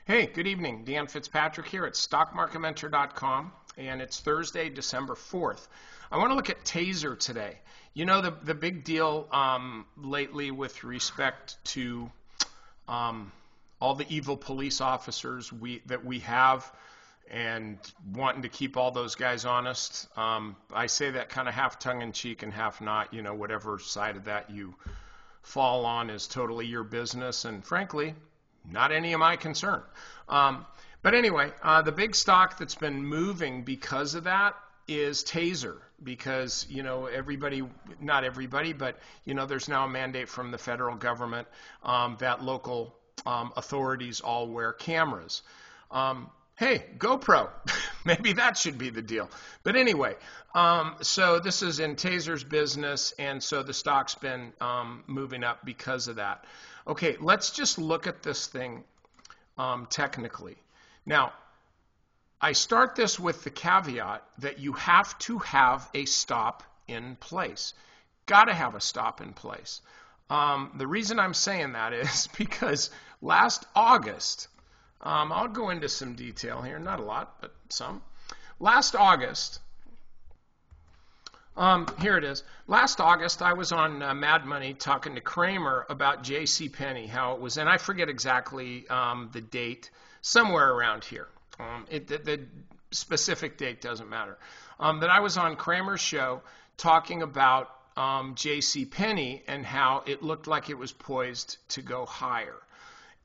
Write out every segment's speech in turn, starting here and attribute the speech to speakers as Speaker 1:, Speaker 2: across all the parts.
Speaker 1: Hey, good evening. Dan Fitzpatrick here at stockmarketmentor.com, and it's Thursday, December 4th. I want to look at Taser today. You know, the big deal lately with respect to all the evil police officers that we have and wanting to keep all those guys honest. I say that kind of half tongue-in-cheek and half not. You know, whatever side of that you fall on is totally your business, and frankly, not any of my concern. But anyway, the big stock that's been moving because of that is Taser, because, you know, not everybody, but, you know, there's now a mandate from the federal government that local authorities all wear cameras. Hey, GoPro, maybe that should be the deal. But anyway, so this is in Taser's business, and so the stock's been moving up because of that. Okay, let's just look at this thing technically. Now, I start this with the caveat that you have to have a stop in place. Got to have a stop in place. The reason I'm saying that is because last August, I'll go into some detail here, not a lot, but some. Last August, here it is. Last August, I was on Mad Money talking to Kramer about JC Penne, how it was, and I forget exactly the date, somewhere around here. The specific date doesn't matter. That I was on Kramer's show talking about JC Penne and how it looked like it was poised to go higher.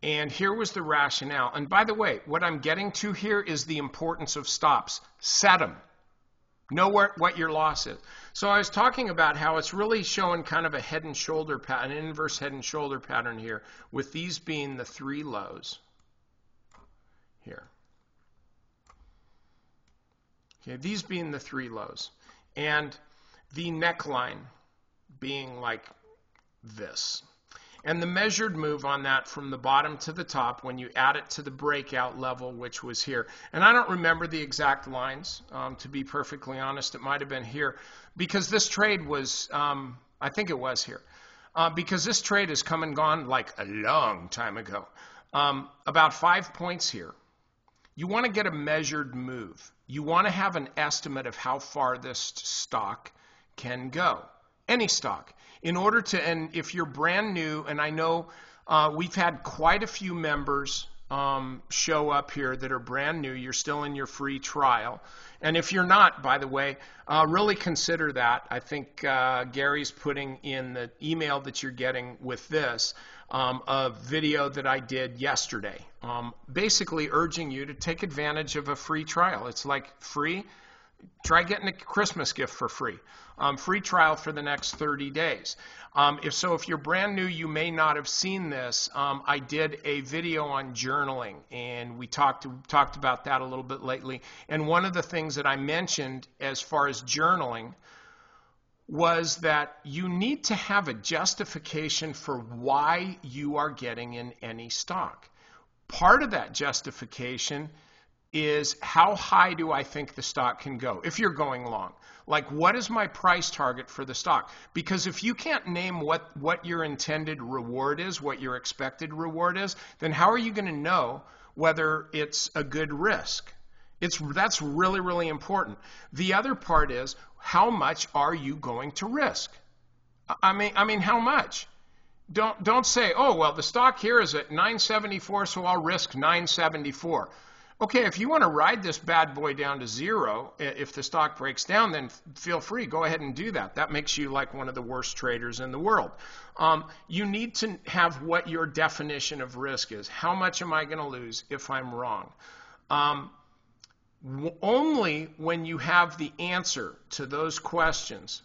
Speaker 1: And here was the rationale. And by the way, what I'm getting to here is the importance of stops. Set them. Know what your loss is. So I was talking about how it's really showing kind of a head and shoulder pattern, an inverse head and shoulder pattern here, with these being the three lows here. Okay, these being the three lows. And the neckline being like this. And the measured move on that from the bottom to the top when you add it to the breakout level, which was here. And I don't remember the exact lines, to be perfectly honest. It might have been here because this trade was, I think it was here, because this trade has come and gone like a long time ago. About 5 points here. You want to get a measured move. You want to have an estimate of how far this stock can go. Any stock. In order to, and if you're brand new, and I know we've had quite a few members show up here that are brand new, you're still in your free trial. And if you're not, by the way, really consider that. I think Gary's putting in the email that you're getting with this a video that I did yesterday, basically urging you to take advantage of a free trial. It's like free. Try getting a Christmas gift for free. Free trial for the next 30 days. If you're brand new, you may not have seen this. I did a video on journaling, and we talked about that a little bit lately. And one of the things that I mentioned as far as journaling was that you need to have a justification for why you are getting in any stock. Part of that justification is how high do I think the stock can go if you're going long? Like, what is my price target for the stock? Because if you can't name what your intended reward is, what your expected reward is, then how are you going to know whether it's a good risk? That's really, really important. The other part is, how much are you going to risk? I mean, how much? Don't say, oh, well, the stock here is at 974, so I'll risk 974. Okay, if you want to ride this bad boy down to zero, if the stock breaks down, then feel free. Go ahead and do that. That makes you like one of the worst traders in the world. You need to have what your definition of risk is. How much am I going to lose if I'm wrong? Only when you have the answer to those questions,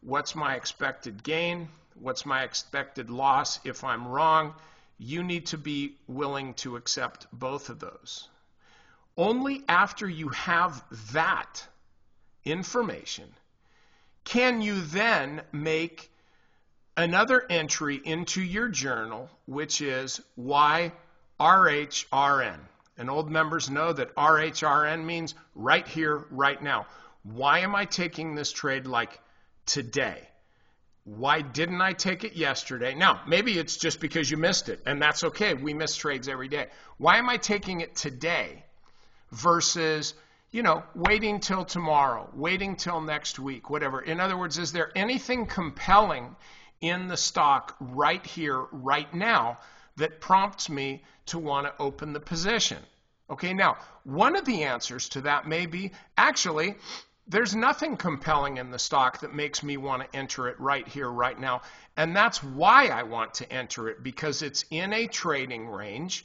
Speaker 1: what's my expected gain? What's my expected loss if I'm wrong? You need to be willing to accept both of those. Only after you have that information can you then make another entry into your journal, which is why RHRN. And old members know that RHRN means right here, right now. Why am I taking this trade like today? Why didn't I take it yesterday? Now, maybe it's just because you missed it, and that's okay. We miss trades every day. Why am I taking it today versus, waiting till tomorrow, waiting till next week, whatever? In other words, is there anything compelling in the stock right here, right now, that prompts me to want to open the position? Okay, now, one of the answers to that may be, actually, there's nothing compelling in the stock that makes me want to enter it right here, right now. And that's why I want to enter it, because it's in a trading range.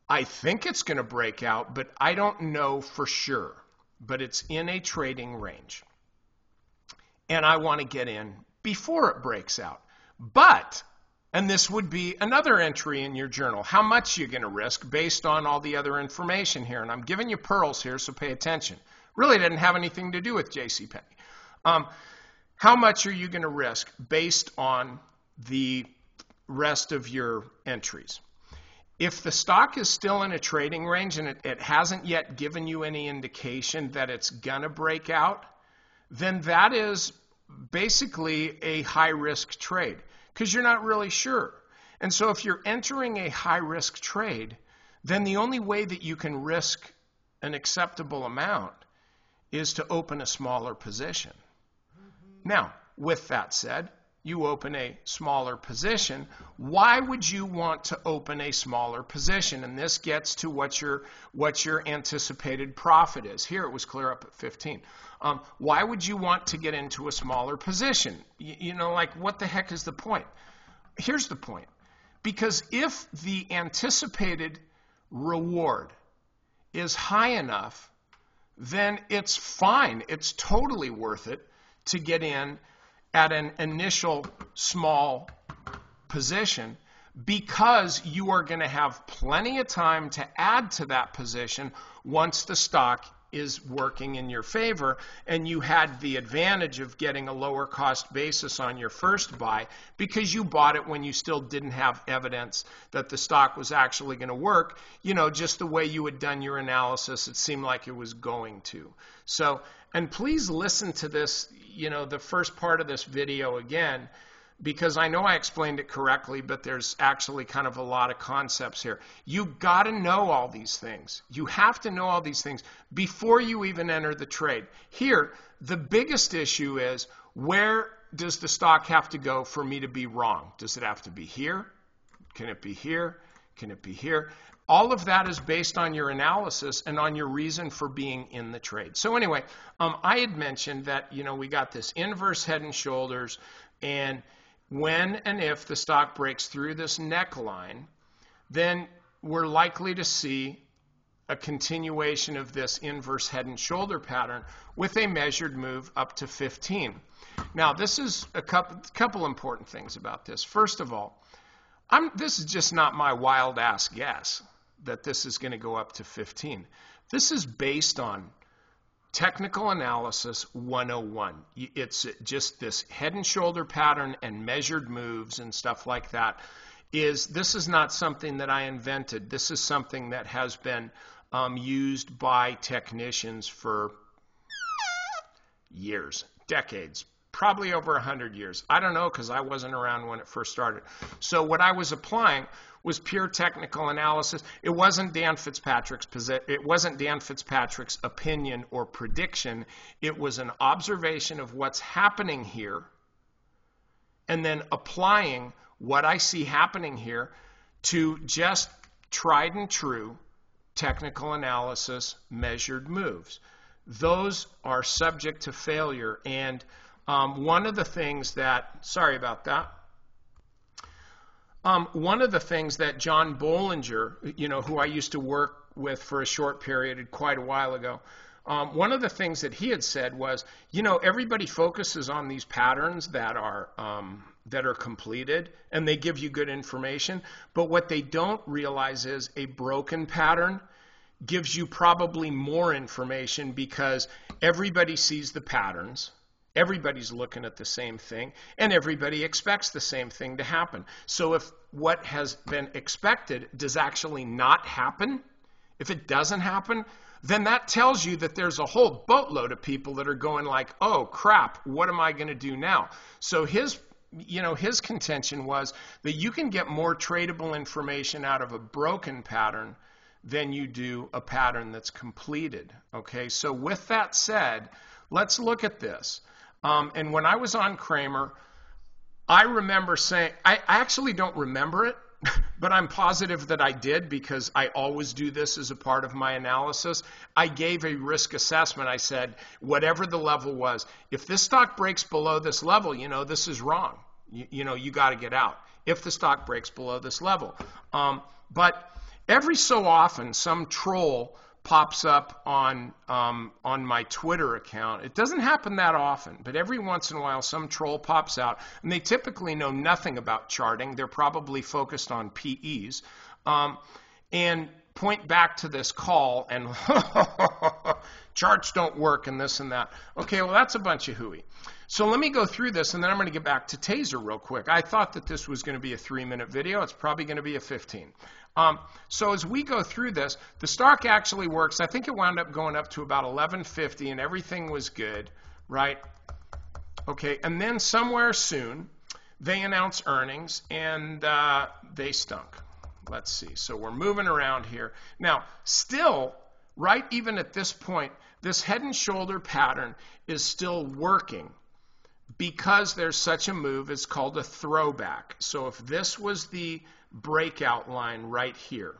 Speaker 1: I think it's going to break out, but I don't know for sure. But it's in a trading range. And I want to get in before it breaks out. But, and this would be another entry in your journal, how much you're going to risk based on all the other information here. And I'm giving you pearls here, so pay attention. Really didn't have anything to do with JC Penne. How much are you going to risk based on the rest of your entries? If the stock is still in a trading range and it hasn't yet given you any indication that it's going to break out, then that is basically a high-risk trade because you're not really sure. And so if you're entering a high-risk trade, then the only way that you can risk an acceptable amount is to open a smaller position. Now, with that said, you open a smaller position. Why would you want to open a smaller position? And this gets to what your anticipated profit is. Here it was clear up at 15. Why would you want to get into a smaller position? What the heck is the point? Here's the point. Because if the anticipated reward is high enough, then it's fine. It's totally worth it to get in at an initial small position because you are going to have plenty of time to add to that position once the stock is working in your favor and you had the advantage of getting a lower cost basis on your first buy because you bought it when you still didn't have evidence that the stock was actually going to work. Just the way you had done your analysis, it seemed like it was going to. So, and please listen to this, the first part of this video again, because I know I explained it correctly, but there's actually kind of a lot of concepts here. You got to know all these things. You have to know all these things before you even enter the trade. Here, the biggest issue is, where does the stock have to go for me to be wrong? Does it have to be here? Can it be here? Can it be here? All of that is based on your analysis and on your reason for being in the trade. So anyway, I had mentioned that, we got this inverse head and shoulders, and when and if the stock breaks through this neckline, then we're likely to see a continuation of this inverse head and shoulder pattern with a measured move up to 15. Now, this is a couple important things about this. First of all, this is just not my wild ass guess that this is going to go up to 15. This is based on Technical Analysis 101. It's just this head and shoulder pattern and measured moves and stuff like that. This is not something that I invented. This is something that has been used by technicians for years, decades, probably over 100 years. I don't know because I wasn't around when it first started. So what I was applying was pure technical analysis. It wasn't Dan Fitzpatrick's opinion or prediction. It was an observation of what's happening here and then applying what I see happening here to just tried and true technical analysis measured moves. Those are subject to failure, and one of the things that, sorry about that, one of the things that John Bollinger, who I used to work with for a short period quite a while ago, one of the things that he had said was, everybody focuses on these patterns that are completed and they give you good information, but what they don't realize is a broken pattern gives you probably more information because everybody sees the patterns. Everybody's looking at the same thing, and everybody expects the same thing to happen. So if what has been expected does actually not happen, if it doesn't happen, then that tells you that there's a whole boatload of people that are going like, oh crap, what am I going to do now? So his contention was that you can get more tradable information out of a broken pattern than you do a pattern that's completed. Okay, so with that said, let's look at this. And when I was on Kramer, I remember saying, I actually don't remember it, but I'm positive that I did because I always do this as a part of my analysis. I gave a risk assessment. I said, whatever the level was, if this stock breaks below this level, this is wrong. You got to get out if the stock breaks below this level. But every so often, some troll pops up on my Twitter account. It doesn't happen that often, but every once in a while some troll pops out, and they typically know nothing about charting. They're probably focused on PEs, and point back to this call and charts don't work and this and that. Okay, well that's a bunch of hooey. So let me go through this, and then I'm going to get back to Taser real quick. I thought that this was going to be a 3-minute video. It's probably going to be a 15. So as we go through this, the stock actually works. I think it wound up going up to about 1150, and everything was good, right? Okay, and then somewhere soon, they announced earnings, and they stunk. Let's see. So we're moving around here. Now, still, right even at this point, this head and shoulder pattern is still working. Because there's such a move, it's called a throwback. So if this was the breakout line right here,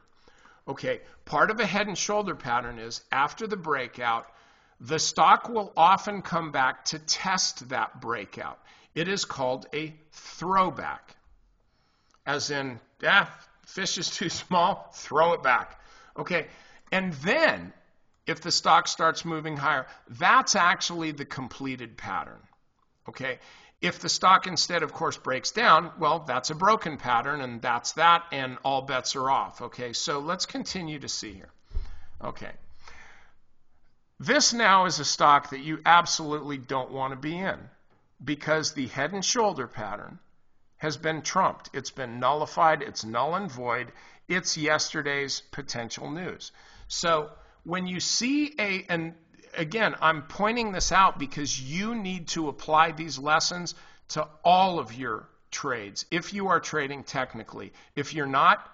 Speaker 1: okay, part of a head and shoulder pattern is after the breakout, the stock will often come back to test that breakout. It is called a throwback. As in, fish is too small, throw it back. Okay, and then if the stock starts moving higher, that's actually the completed pattern. Okay, if the stock instead, of course, breaks down, well, that's a broken pattern, and that's that, and all bets are off. Okay, so let's continue to see here. Okay, this now is a stock that you absolutely don't want to be in because the head and shoulder pattern has been trumped. It's been nullified. It's null and void. It's yesterday's potential news. So when you see and again, I'm pointing this out because you need to apply these lessons to all of your trades if you are trading technically. If you're not,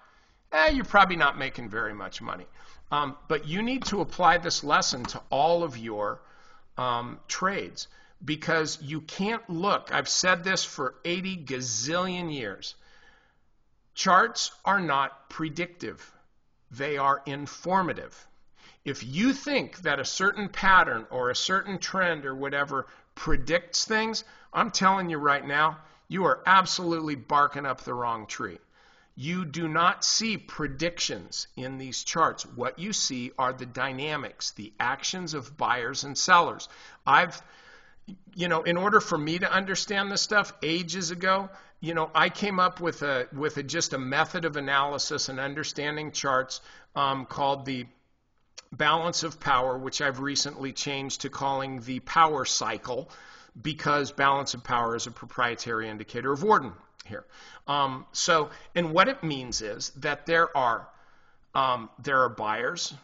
Speaker 1: you're probably not making very much money. But you need to apply this lesson to all of your trades because you can't look. I've said this for 80 gazillion years. Charts are not predictive. They are informative. If you think that a certain pattern or a certain trend or whatever predicts things, I'm telling you right now, you are absolutely barking up the wrong tree. You do not see predictions in these charts. What you see are the dynamics, the actions of buyers and sellers. In order for me to understand this stuff ages ago, I came up with just a method of analysis and understanding charts called the balance of power, which I've recently changed to calling the power cycle because balance of power is a proprietary indicator of Warden here. And what it means is that there are buyers,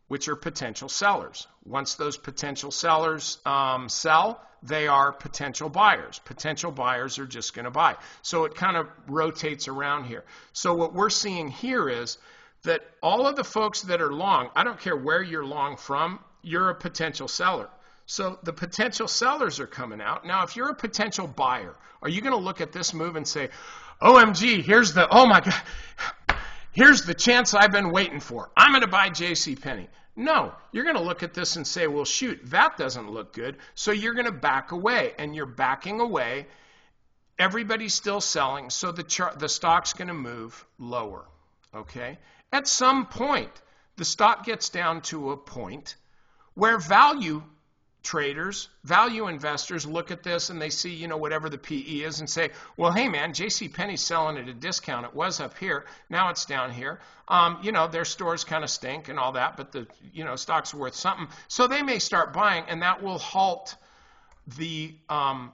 Speaker 1: which are potential sellers. Once those potential sellers sell, they are potential buyers. Potential buyers are just going to buy. So it kind of rotates around here. So what we're seeing here is that all of the folks that are long, I don't care where you're long from, you're a potential seller. So the potential sellers are coming out. Now, if you're a potential buyer, are you going to look at this move and say, OMG, oh my God, here's the chance I've been waiting for. I'm going to buy JC Penne. No, you're going to look at this and say, well, shoot, that doesn't look good. So you're going to back away, and you're backing away. Everybody's still selling, so the stock's going to move lower. Okay? At some point, the stock gets down to a point where value traders, value investors look at this and they see, whatever the PE is and say, well, hey man, JC Penne's selling at a discount. It was up here. Now it's down here. Their stores kind of stink and all that, but the, stock's worth something. So they may start buying, and that will halt the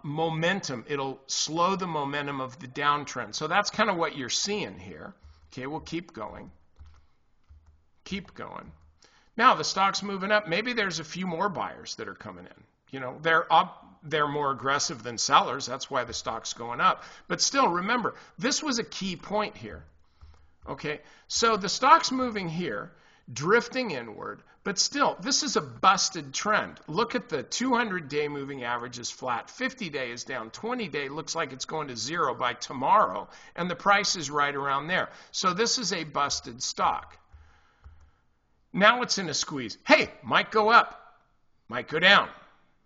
Speaker 1: momentum. It'll slow the momentum of the downtrend. So that's kind of what you're seeing here. Okay, we'll keep going. Keep going. Now the stock's moving up. Maybe there's a few more buyers that are coming in. You know, they're more aggressive than sellers. That's why the stock's going up. But still, remember, this was a key point here. Okay, so the stock's moving here, drifting inward, but still, this is a busted trend. Look at the 200-day moving average is flat, 50-day is down, 20-day looks like it's going to zero by tomorrow, and the price is right around there. So this is a busted stock. Now it's in a squeeze. Hey, might go up, might go down,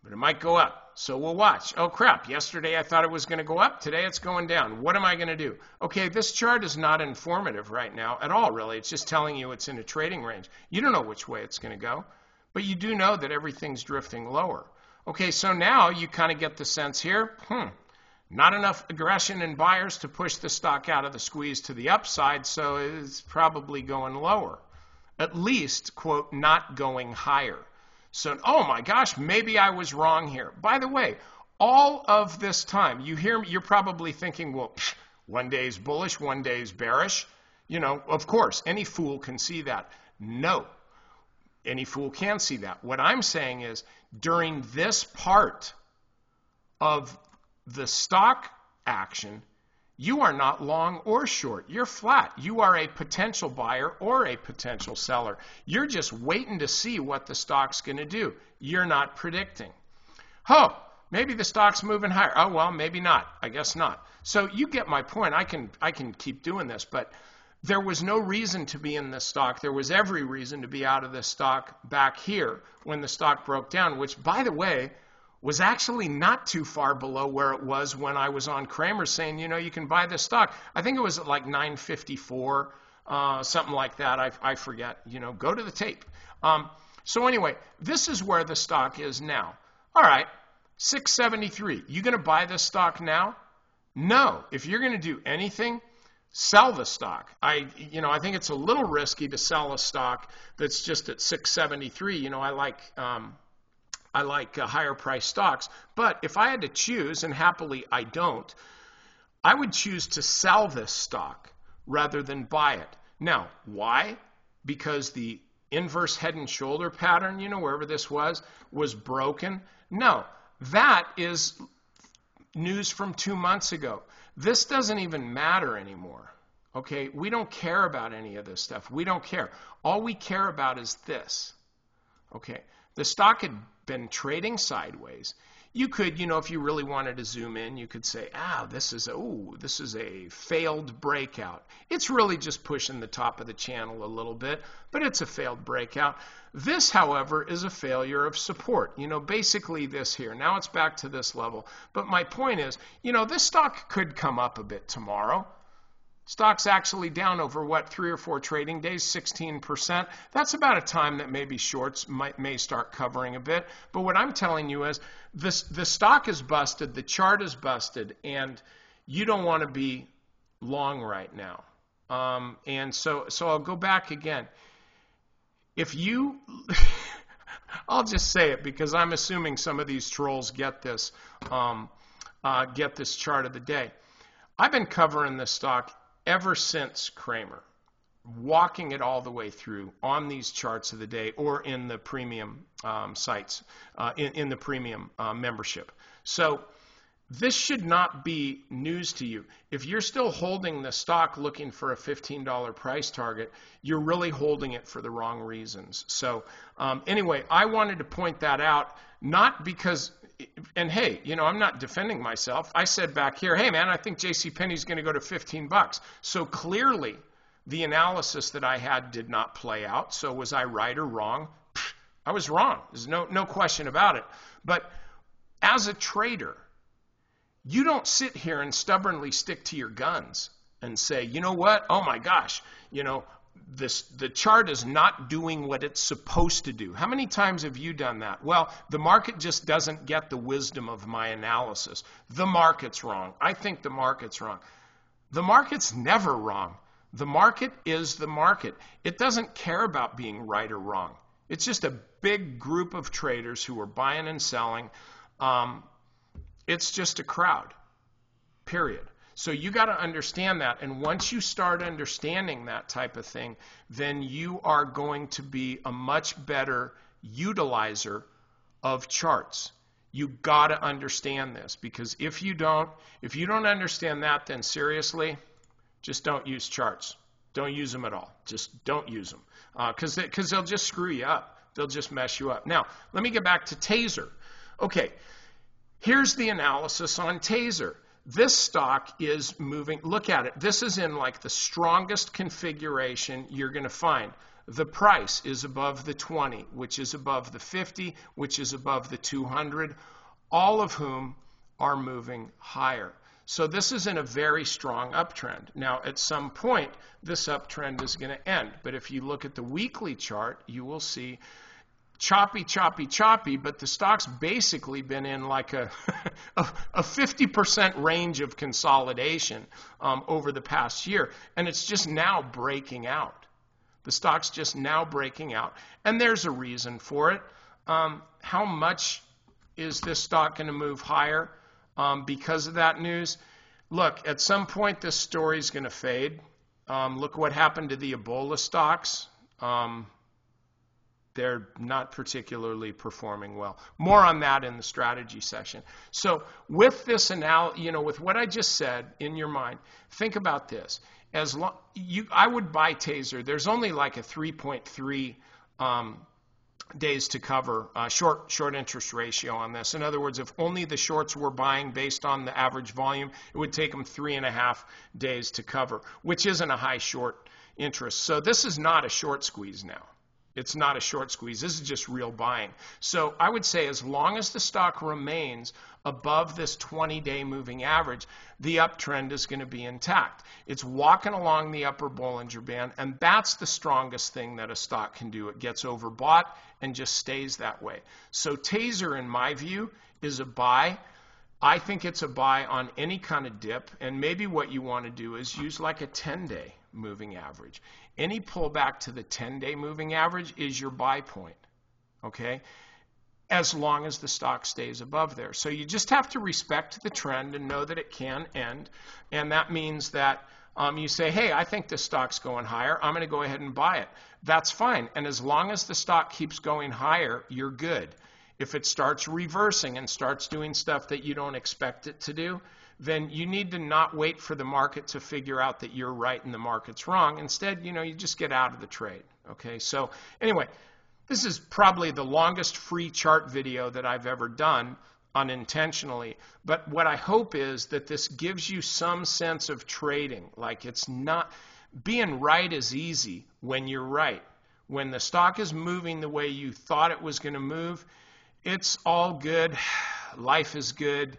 Speaker 1: but it might go up. So we'll watch. Oh crap, yesterday I thought it was going to go up. Today it's going down. What am I going to do? Okay, this chart is not informative right now at all, really. It's just telling you it's in a trading range. You don't know which way it's going to go, but you do know that everything's drifting lower. Okay, so now you kind of get the sense here, not enough aggression in buyers to push the stock out of the squeeze to the upside, so it's probably going lower. At least, quote, not going higher. So, oh my gosh, maybe I was wrong here. By the way, all of this time, you're probably thinking, well, one day is bullish, one day is bearish. You know, of course, any fool can see that. No, any fool can see that. What I'm saying is, during this part of the stock action, you are not long or short. You're flat. You are a potential buyer or a potential seller. You're just waiting to see what the stock's going to do. You're not predicting. Oh, maybe the stock's moving higher. Oh, well, maybe not. I guess not. So you get my point. I can keep doing this, but there was no reason to be in this stock. There was every reason to be out of this stock back here when the stock broke down, which, by the way, was actually not too far below where it was when I was on Cramer saying, you know, you can buy this stock. I think it was at like 954, something like that. I forget. You know, go to the tape. So anyway, this is where the stock is now. All right, 673. You going to buy this stock now? No. If you're going to do anything, sell the stock. I think it's a little risky to sell a stock that's just at 673. You know, I like higher price stocks, but if I had to choose, and happily I don't, I would choose to sell this stock rather than buy it. Now, why? Because the inverse head and shoulder pattern, you know, wherever this was broken? No, that is news from 2 months ago. This doesn't even matter anymore. Okay, we don't care about any of this stuff. We don't care. All we care about is this. Okay, the stock had been trading sideways. You could, you know, if you really wanted to zoom in, you could say, this is a failed breakout. It's really just pushing the top of the channel a little bit, but it's a failed breakout. This, however, is a failure of support. You know, basically this here. Now it's back to this level. But my point is, you know, this stock could come up a bit tomorrow. Stock's actually down over, 3 or 4 trading days, 16%. That's about a time that maybe shorts may start covering a bit. But what I'm telling you is the stock is busted, the chart is busted, and you don't want to be long right now. And so I'll go back again. If you, I'll just say it because I'm assuming some of these trolls get this chart of the day. I've been covering this stock ever since Cramer, walking it all the way through on these charts of the day or in the premium sites, in the premium membership. So this should not be news to you. If you're still holding the stock looking for a $15 price target, you're really holding it for the wrong reasons. So anyway, I wanted to point that out, not because... And hey, you know, I'm not defending myself. I said back here, hey man, I think JC Penne's going to go to $15. So clearly the analysis that I had did not play out. So was I right or wrong? I was wrong. There's no question about it. But as a trader, you don't sit here and stubbornly stick to your guns and say, you know what? Oh my gosh, you know, the chart is not doing what it's supposed to do. How many times have you done that? Well, the market just doesn't get the wisdom of my analysis. The market's wrong. I think the market's wrong. The market's never wrong. The market is the market. It doesn't care about being right or wrong. It's just a big group of traders who are buying and selling. It's just a crowd, period. So you got to understand that. And once you start understanding that type of thing, then you are going to be a much better utilizer of charts. You got to understand this, because if you don't understand that, then seriously, just don't use charts. Don't use them at all. Just don't use them, because they'll just screw you up. They'll just mess you up. Now, let me get back to Taser. Okay, here's the analysis on Taser. This stock is moving. Look at it. This is in like the strongest configuration you're going to find. The price is above the 20, which is above the 50, which is above the 200, all of whom are moving higher. So this is in a very strong uptrend. Now, at some point, this uptrend is going to end. But if you look at the weekly chart, you will see choppy, choppy, choppy, but the stock's basically been in like a 50% range of consolidation over the past year. And it's just now breaking out. The stock's just now breaking out. And there's a reason for it. How much is this stock going to move higher because of that news? Look, at some point this story's going to fade. Look what happened to the Ebola stocks. They're not particularly performing well. More on that in the strategy session. So with this with what I just said in your mind, think about this. I would buy Taser. There's only like a 3.3 days to cover short interest ratio on this. In other words, if only the shorts were buying based on the average volume, it would take them 3.5 days to cover, which isn't a high short interest. So this is not a short squeeze now. It's not a short squeeze. This is just real buying. So I would say as long as the stock remains above this 20-day moving average, the uptrend is going to be intact. It's walking along the upper Bollinger Band, and that's the strongest thing that a stock can do. It gets overbought and just stays that way. So Taser, in my view, is a buy. I think it's a buy on any kind of dip, and maybe what you want to do is use like a 10-day moving average. Any pullback to the 10-day moving average is your buy point, okay? As long as the stock stays above there. So you just have to respect the trend and know that it can end, and that means that you say, hey, I think this stock's going higher. I'm going to go ahead and buy it. That's fine, and as long as the stock keeps going higher, you're good. If it starts reversing and starts doing stuff that you don't expect it to do, then you need to not wait for the market to figure out that you're right and the market's wrong. Instead, you just get out of the trade. Okay, so anyway, this is probably the longest free chart video that I've ever done unintentionally. But what I hope is that this gives you some sense of trading. Like, it's not, being right is easy when you're right. When the stock is moving the way you thought it was going to move, it's all good. Life is good.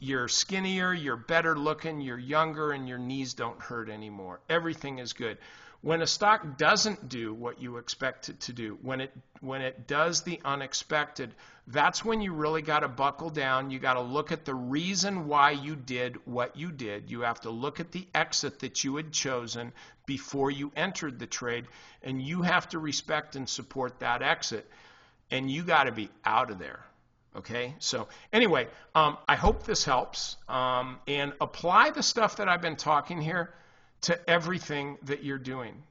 Speaker 1: You're skinnier, you're better looking, you're younger, and your knees don't hurt anymore. Everything is good. When a stock doesn't do what you expect it to do, when it does the unexpected, that's when you really got to buckle down. You got to look at the reason why you did what you did. You have to look at the exit that you had chosen before you entered the trade, and you have to respect and support that exit, and you got to be out of there. Okay, so anyway, I hope this helps, and apply the stuff that I've been talking here to everything that you're doing,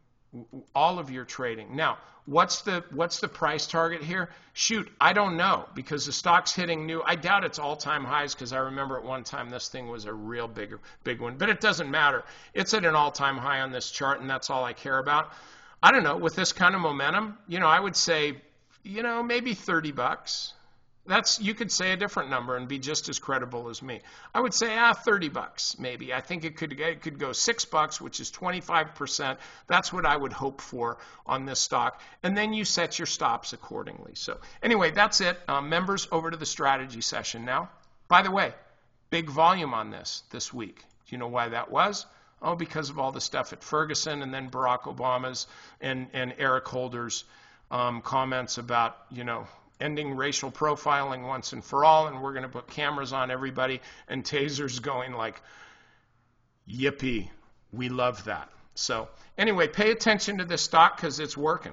Speaker 1: all of your trading. Now, what's the price target here? Shoot, I don't know, because the stock's hitting new. I doubt it's all-time highs, because I remember at one time this thing was a real big one, but it doesn't matter. It's at an all-time high on this chart, and that's all I care about. I don't know, with this kind of momentum, I would say, maybe $30. You could say a different number and be just as credible as me. I would say $30 maybe. I think it could go $6, which is 25%. That's what I would hope for on this stock. And then you set your stops accordingly. So anyway, that's it. Members, over to the strategy session now. By the way, big volume on this week. Do you know why that was? Oh, because of all the stuff at Ferguson, and then Barack Obama's and Eric Holder's comments about, ending racial profiling once and for all, and we're going to put cameras on everybody, and Taser's going like, yippee, we love that. So anyway, pay attention to this stock because it's working.